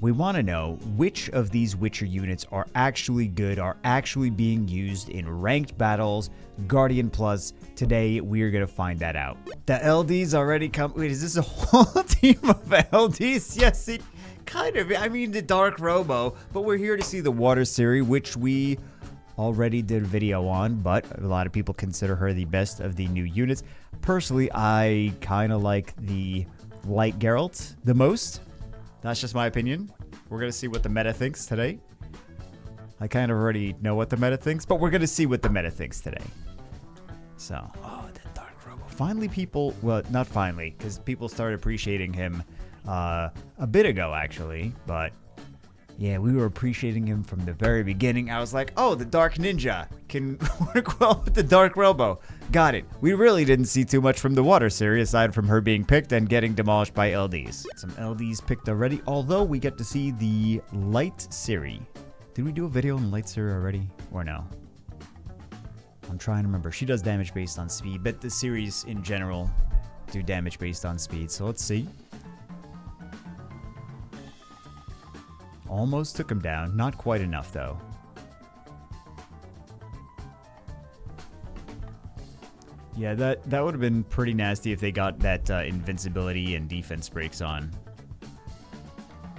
We want to know which of these Witcher units are actually good, are actually being used in ranked battles, Guardian Plus. Today, we are going to find that out. The LDs already come. Wait, is this a whole team of LDs? Yes, it kind of. I mean, the Dark Robo, but we're here to see the Water Ciri, which we already did a video on, but a lot of people consider her the best of the new units. Personally, I kind of like the Light Geralt the most. That's just my opinion. We're going to see what the meta thinks today. I kind of already know what the meta thinks, but we're going to see what the meta thinks today. So, oh, the Dark Robo. Finally people, well, not finally, because people started appreciating him a bit ago, actually. But, yeah, we were appreciating him from the very beginning. I was like, oh, the Dark Ninja can work well with the Dark Robo. Got it. We really didn't see too much from the Water Ciri, aside from her being picked and getting demolished by LDs. Some LDs picked already, although we get to see the Light Ciri. Did we do a video on Light Ciri already, or no? I'm trying to remember. She does damage based on speed, but the series in general do damage based on speed, so let's see. Almost took him down. Not quite enough, though. Yeah, that would have been pretty nasty if they got that invincibility and defense breaks on.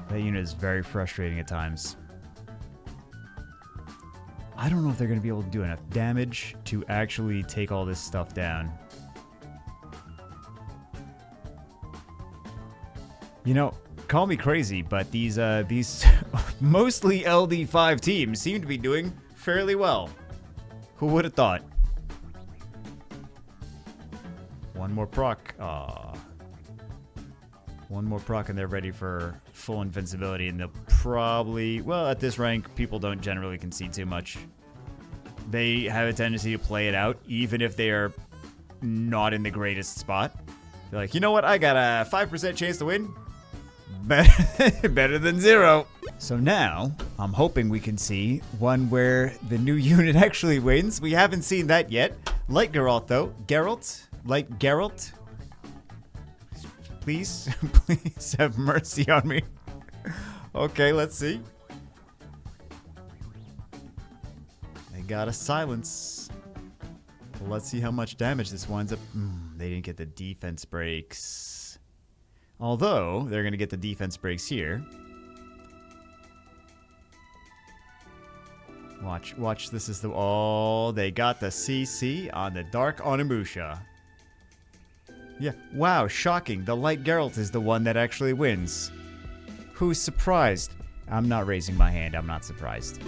That unit is very frustrating at times. I don't know if they're going to be able to do enough damage to actually take all this stuff down. You know, call me crazy, but these mostly LD5 teams seem to be doing fairly well. Who would have thought? One more proc. One more proc and they're ready for full invincibility, and they'll probably, well, at this rank, people don't generally concede too much. They have a tendency to play it out, even if they are not in the greatest spot. They're like, you know what? I got a 5% chance to win. Better than 0. So now, I'm hoping we can see one where the new unit actually wins. We haven't seen that yet. Light Geralt, though. Light Geralt. Please, please have mercy on me. Okay, let's see. They got a silence. Let's see how much damage this winds up. They didn't get the defense breaks. Although, they're going to get the defense breaks here. Watch, this is the... Oh, they got the CC on the Dark Onimusha. Yeah, wow, shocking. The Light Geralt is the one that actually wins. Who's surprised? I'm not raising my hand, I'm not surprised.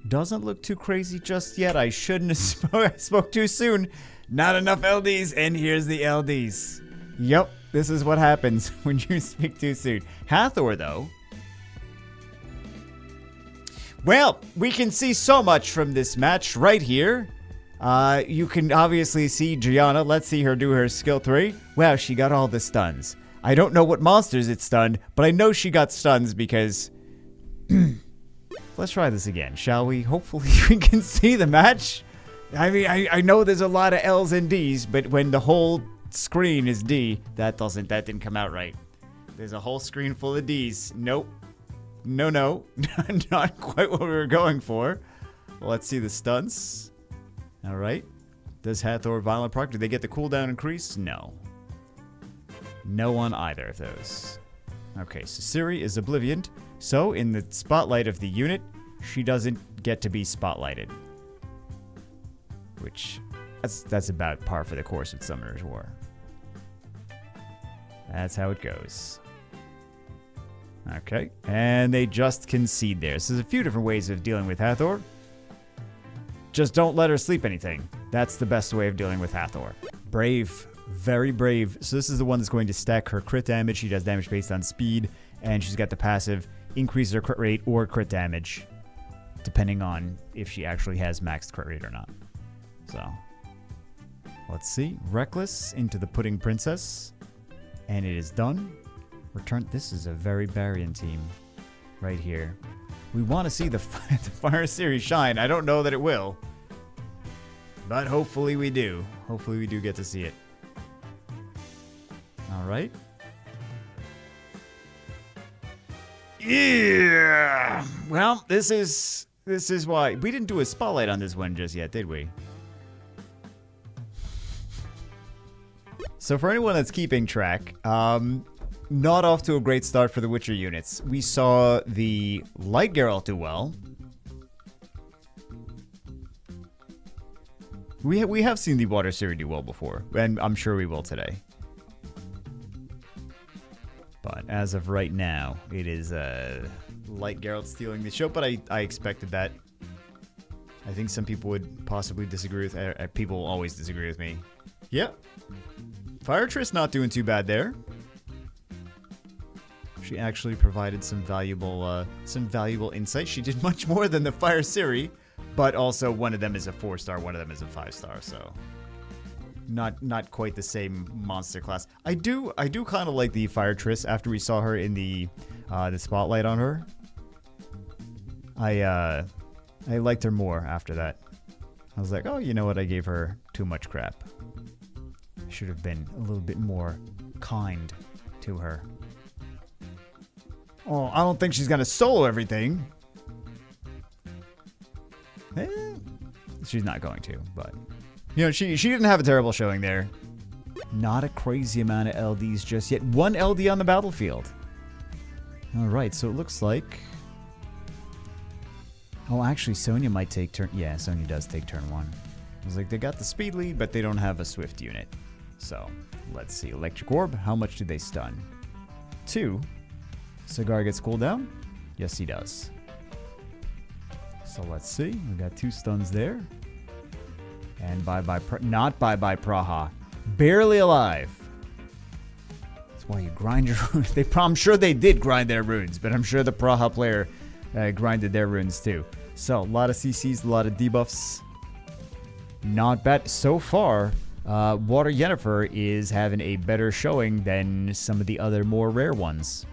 Doesn't look too crazy just yet. I shouldn't have spoke too soon. Not enough LDs, and here's the LDs. Yep, this is what happens when you speak too soon. Hathor, though. Well, we can see so much from this match right here. You can obviously see Gianna. Let's see her do her skill 3. Wow, she got all the stuns. I don't know what monsters it stunned, but I know she got stuns because... Let's try this again, shall we? Hopefully we can see the match. I mean, I know there's a lot of L's and D's, but when the whole screen is D, that didn't come out right. There's a whole screen full of D's. Nope. No. Not quite what we were going for. Let's see the stunts. All right. Does Hathor Violent proc? Do they get the cooldown increase? No. No on either of those. Okay, so Ciri is Oblivioned. So, in the spotlight of the unit, she doesn't get to be spotlighted. Which, that's about par for the course with Summoner's War. That's how it goes. Okay, and they just concede there. So there's a few different ways of dealing with Hathor. Just don't let her sleep anything. That's the best way of dealing with Hathor. Brave. Very brave. So this is the one that's going to stack her crit damage. She does damage based on speed, and she's got the passive increase her crit rate or crit damage, depending on if she actually has maxed crit rate or not. So, let's see. Reckless into the Pudding Princess, and it is done. Return. This is a very Barian team right here. We want to see the Fire Series shine. I don't know that it will, but hopefully we do. Hopefully we do get to see it. All right. Yeah. Well, this is why we didn't do a spotlight on this one just yet, did we? So for anyone that's keeping track, not off to a great start for the Witcher units. We saw the Light Geralt do well. We have seen the Water Ciri do well before, and I'm sure we will today. But as of right now, it is Light Geralt stealing the show, but I expected that. I think some people would possibly disagree with... people always disagree with me. Yep. Firetriss not doing too bad there. She actually provided some valuable insight. She did much more than the Fire Ciri, but also one of them is a 4-star, one of them is a 5-star, so not quite the same monster class. I do kind of like the Firetriss after we saw her in the spotlight on her. I liked her more after that. I was like, oh, you know what? I gave her too much crap. I should have been a little bit more kind to her. Oh, I don't think she's gonna solo everything. She's not going to, but you know, she didn't have a terrible showing there. Not a crazy amount of LDs just yet. 1 LD on the battlefield. All right, so it looks like. Oh, actually, Sonya might take turn. Yeah, Sonya does take turn 1. I was like, they got the speed lead, but they don't have a swift unit. So let's see. Electric Orb. How much do they stun? 2. Cigar gets cooldown. Yes, he does. So let's see. We got 2 stuns there. And not bye-bye Praha. Barely alive. That's why you grind your runes. I'm sure they did grind their runes, but I'm sure the Praha player grinded their runes too. So a lot of CCs, a lot of debuffs. Not bad. So far, Water Yennefer is having a better showing than some of the other more rare ones.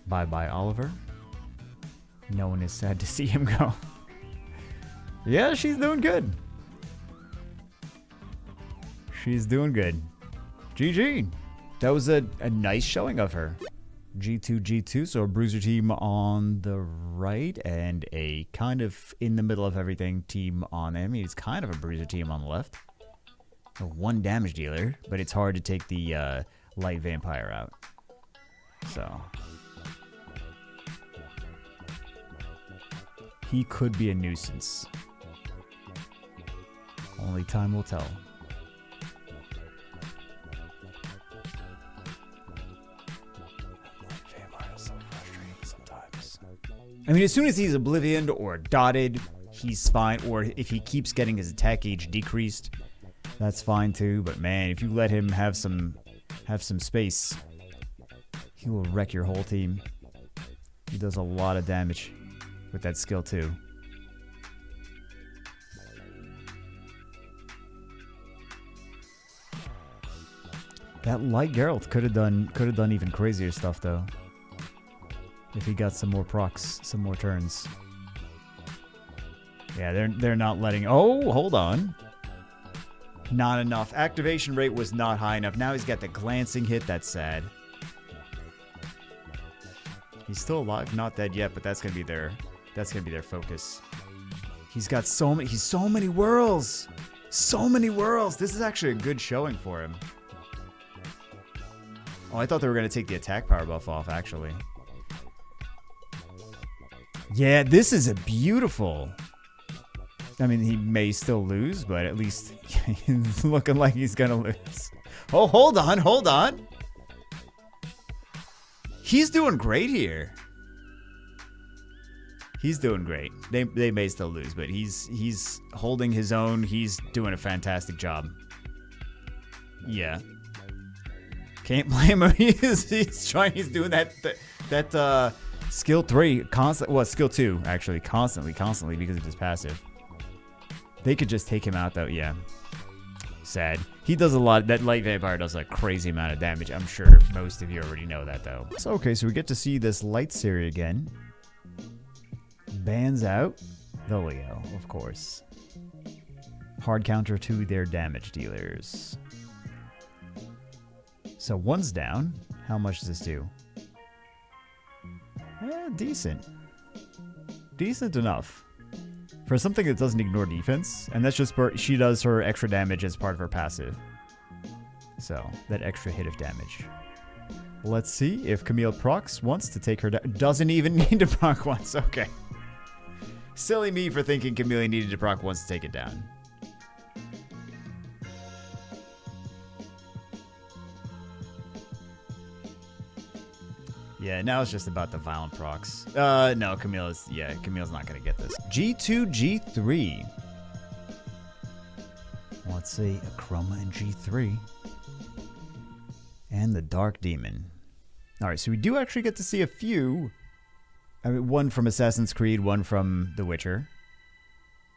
Bye-bye, Oliver. No one is sad to see him go. Yeah, she's doing good. She's doing good. GG. That was a nice showing of her. G2, so a bruiser team on the right and a kind of in the middle of everything team on... I mean, it's kind of a bruiser team on the left. A 1 damage dealer, but it's hard to take the light vampire out. So... he could be a nuisance. Only time will tell. Vampire is so frustrating sometimes. I mean, as soon as he's oblivioned or dotted, he's fine. Or if he keeps getting his attack gauge decreased, that's fine too. But man, if you let him have some space, he will wreck your whole team. He does a lot of damage with that skill too. That Light Geralt could have done even crazier stuff though. If he got some more procs, some more turns. Yeah, they're not letting. Oh, hold on. Not enough. Activation rate was not high enough. Now he's got the glancing hit. That's sad. He's still alive, not dead yet, but that's gonna be their focus. He's got so many whirls. So many whirls. This is actually a good showing for him. Oh, I thought they were gonna take the attack power buff off, actually. Yeah, this is a beautiful. I mean, he may still lose, but at least he's looking like he's gonna lose. Oh, hold on. He's doing great here. He's doing great. They may still lose, but he's holding his own. He's doing a fantastic job. Yeah. Can't blame him. He's doing that skill 3 skill 2 actually constantly because of his passive. They could just take him out though. Yeah. Sad. He does a lot. That light vampire does a crazy amount of damage. I'm sure most of you already know that though. So okay, so we get to see this Light Ciri again. Bans out the Leo, of course. Hard counter to their damage dealers. So one's down. How much does this do? Decent. Decent enough. For something that doesn't ignore defense. And that's just she does her extra damage as part of her passive. So, that extra hit of damage. Let's see if Camille procs wants to take her down. Doesn't even need to proc once. Okay. Silly me for thinking Camille needed to proc once to take it down. Yeah, now it's just about the violent procs. No, Camille's not gonna get this. G2, G3. Let's see, a Chroma in G3. And the Dark Demon. Alright, so we do actually get to see a few. I mean, one from Assassin's Creed, one from The Witcher.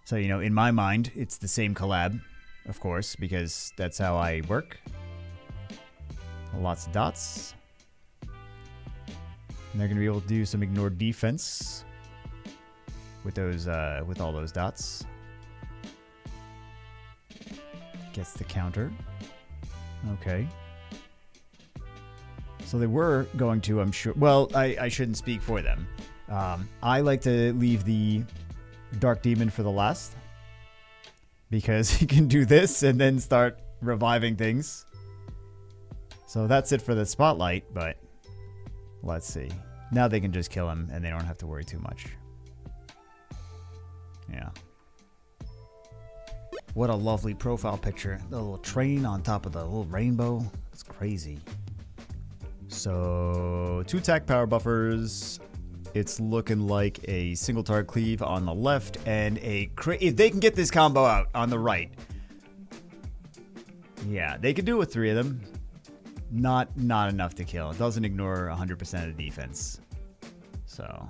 So, you know, in my mind, it's the same collab, of course, because that's how I work. Lots of dots. And they're going to be able to do some ignore defense with those, with all those dots. Gets the counter. Okay. So they were going to, I'm sure. Well, I shouldn't speak for them. I like to leave the Dark Demon for the last, because he can do this and then start reviving things. So that's it for the spotlight, but let's see. Now they can just kill him and they don't have to worry too much. Yeah. What a lovely profile picture. The little train on top of the little rainbow. It's crazy. So, 2 attack power buffers. It's looking like a single target cleave on the left and a if they can get this combo out on the right. Yeah, they could do it with 3 of them. Not enough to kill. It doesn't ignore 100% of the defense. So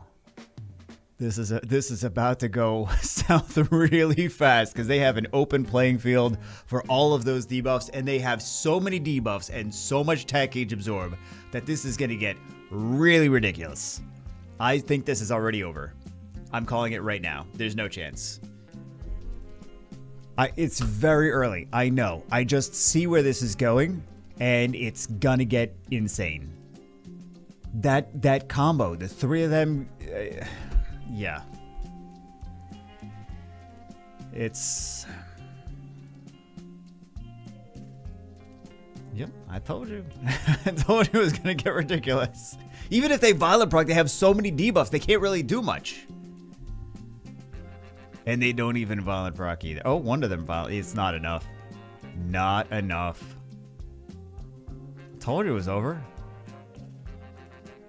this is about to go south really fast because they have an open playing field for all of those debuffs, and they have so many debuffs and so much attack gauge absorb that this is going to get really ridiculous. I think this is already over. I'm calling it right now. There's no chance. It's very early. I know. I just see where this is going. And it's gonna get insane. That combo, the 3 of them, yeah. It's... Yep, I told you. I told you it was gonna get ridiculous. Even if they violent proc, they have so many debuffs, they can't really do much. And they don't even violent proc either. Oh, one of them violent. It's not enough. Not enough. Told you it was over.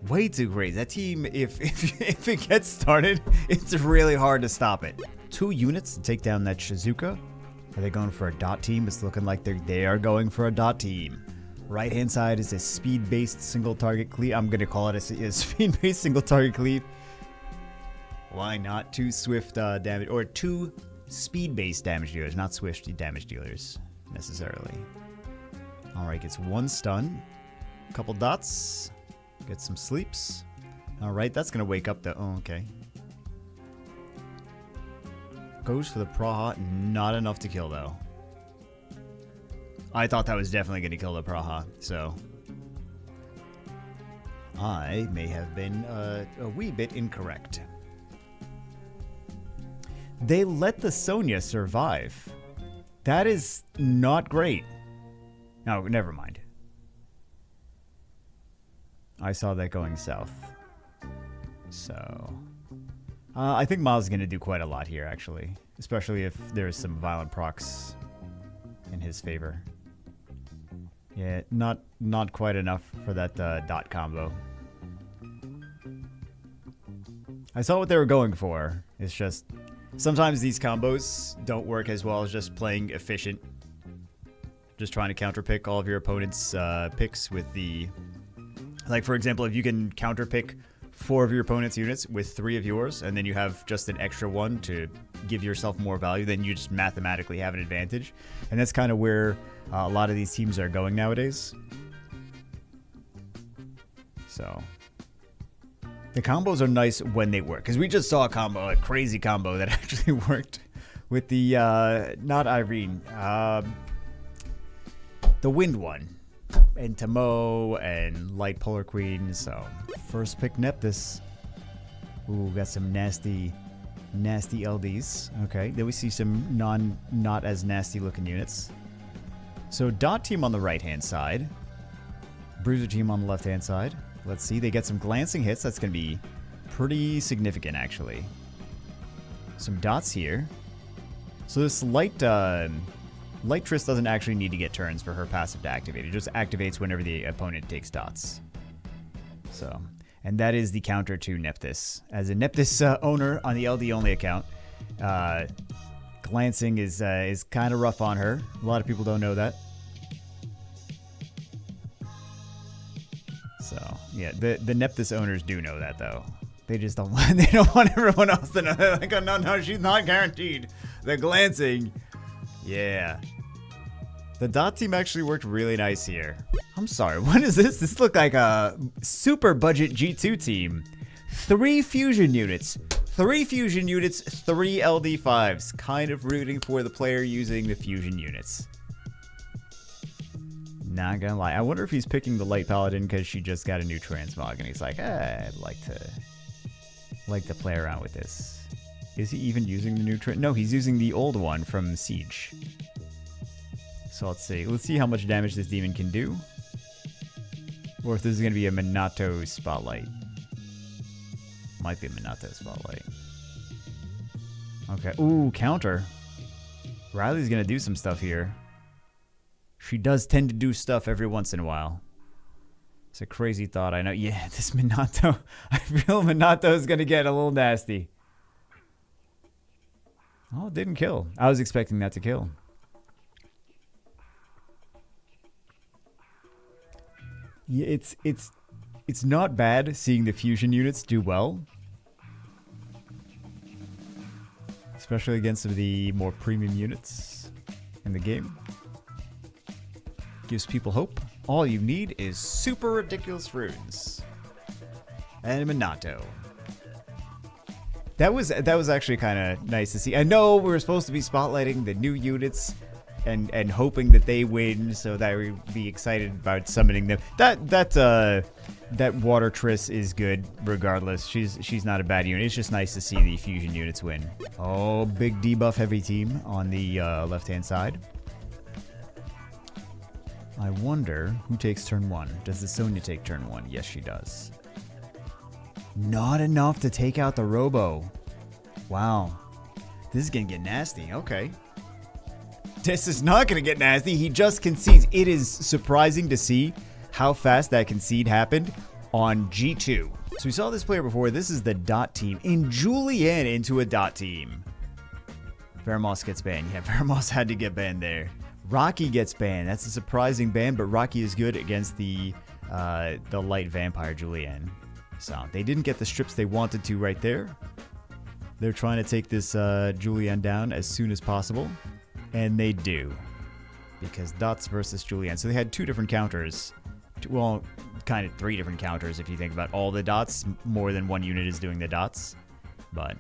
Way too crazy. That team, if it gets started, it's really hard to stop it. 2 units to take down that Shizuka. Are they going for a dot team? It's looking like they are going for a dot team. Right hand side is a speed-based single target cleave. I'm gonna call it a speed-based single target cleave. Why not 2 swift damage, or 2 speed-based damage dealers, not swift damage dealers necessarily. Alright, gets 1 stun. Couple dots. Get some sleeps. Alright, that's gonna wake up the... Oh, okay. Goes for the Praha. Not enough to kill, though. I thought that was definitely gonna kill the Praha, so... I may have been a wee bit incorrect. They let the Sonya survive. That is not great. No, never mind. I saw that going south. So... I think Miles is going to do quite a lot here, actually. Especially if there's some violent procs in his favor. Yeah, not quite enough for that dot combo. I saw what they were going for. It's just... Sometimes these combos don't work as well as just playing efficient. Just trying to counterpick all of your opponent's picks with the... Like, for example, if you can counterpick 4 of your opponent's units with 3 of yours, and then you have just an extra 1 to give yourself more value, then you just mathematically have an advantage. And that's kind of where a lot of these teams are going nowadays. So... The combos are nice when they work. Because we just saw a crazy combo that actually worked with the, not Irene, the wind one. and Tomo and Light Polar Queen. So first pick Nephthys. Ooh, got some nasty LDs. Okay, then we see some not as nasty looking units. So Dot team on the right hand side, Bruiser team on the left hand side. Let's see, they get some glancing hits. That's gonna be pretty significant actually. Some dots here. So this Light Triss doesn't actually need to get turns for her passive to activate. It just activates whenever the opponent takes dots. So, and that is the counter to Nephthys. As a Nephthys owner on the LD only account, glancing is kind of rough on her. A lot of people don't know that. So yeah, the Nephthys owners do know that though. They just don't want, they don't want everyone else to know. They're like, oh, no, she's not guaranteed. The glancing, yeah. The Dot team actually worked really nice here. I'm sorry, what is this? This looked like a super budget G2 team. 3 fusion units. 3 fusion units, 3 LD5s. Kind of rooting for the player using the fusion units. Not gonna lie. I wonder if he's picking the Light Paladin because she just got a new transmog and he's like, I'd like to play around with this. Is he even using the new No, he's using the old one from Siege. So let's see. Let's see how much damage this demon can do. Or if this is going to be a Minato Spotlight. Might be a Minato Spotlight. Okay. Ooh, counter. Riley's going to do some stuff here. She does tend to do stuff every once in a while. It's a crazy thought, I know. Yeah, this Minato. I feel Minato is going to get a little nasty. Oh, it didn't kill. I was expecting that to kill. Yeah, it's not bad seeing the fusion units do well. Especially against some of the more premium units in the game. Gives people hope. All you need is super ridiculous runes. And Minato. That was actually kind of nice to see. I know we were supposed to be spotlighting the new units and hoping that they win so that we'd be excited about summoning them. That Water Triss is good regardless. She's not a bad unit. It's just nice to see the fusion units win. Oh, big debuff heavy team on the left-hand side. I wonder who takes turn 1. Does the Sonya take turn 1? Yes, she does. Not enough to take out the Robo. Wow. This is going to get nasty. Okay. This is not going to get nasty. He just concedes. It is surprising to see how fast that concede happened on G2. So we saw this player before. This is the Dot team. In Julian into a Dot team. Veramos gets banned. Yeah, Veramos had to get banned there. Rocky gets banned. That's a surprising ban, but Rocky is good against the light vampire Julian. So they didn't get the strips they wanted to right there. They're trying to take this Julian down as soon as possible, and they do, because Dots versus Julian. So they had 2 different counters. Well, kind of 3 different counters if you think about all the Dots. More than one unit is doing the Dots, but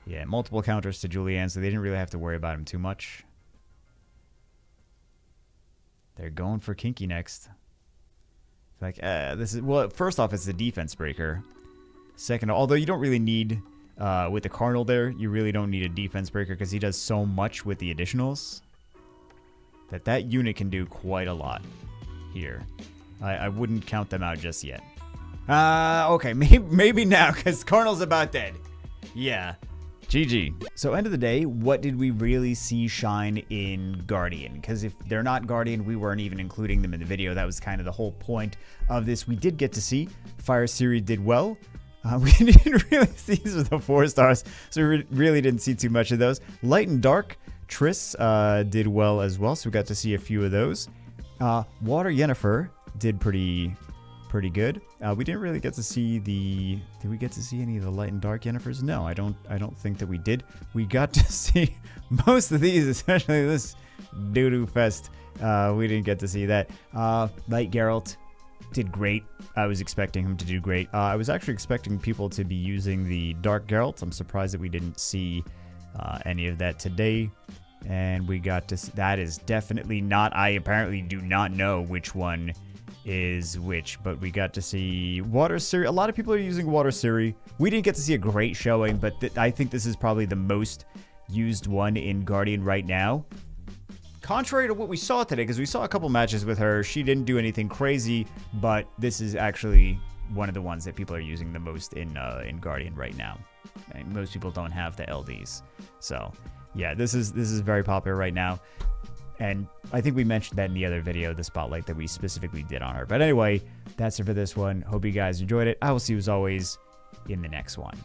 yeah, multiple counters to Julian, so they didn't really have to worry about him too much. They're going for Kinky next. Like, this is, well, first off, it's the defense breaker. Second, although you don't really need, with the Cardinal there, you really don't need a defense breaker because he does so much with the additionals that unit can do quite a lot here. I wouldn't count them out just yet. Okay, maybe now because Cardinal's about dead. Yeah. GG. So end of the day, what did we really see shine in Guardian? Because if they're not Guardian, we weren't even including them in the video. That was kind of the whole point of this. We did get to see Fire Series did well. We didn't really see these with the 4 stars, so we really didn't see too much of those. Light and Dark, Triss did well as well, so we got to see a few of those. Water Yennefer did pretty good. We didn't really get to see the... Did we get to see any of the Light and Dark Yennefers? No, I don't think that we did. We got to see most of these, especially this doo-doo fest. We didn't get to see that. Light Geralt did great. I was expecting him to do great. I was actually expecting people to be using the Dark Geralt. I'm surprised that we didn't see any of that today. And we got to... That is definitely not... I apparently do not know which one is which, but we got to see Water Siri. A lot of people are using Water Siri. We didn't get to see a great showing, but I think this is probably the most used one in Guardian right now. Contrary to what we saw today, because we saw a couple matches with her. She didn't do anything crazy, but this is actually one of the ones that people are using the most in Guardian right now. And most people don't have the LDs. So, yeah, this is very popular right now. And I think we mentioned that in the other video, the spotlight that we specifically did on her. But anyway, that's it for this one. Hope you guys enjoyed it. I will see you as always in the next one.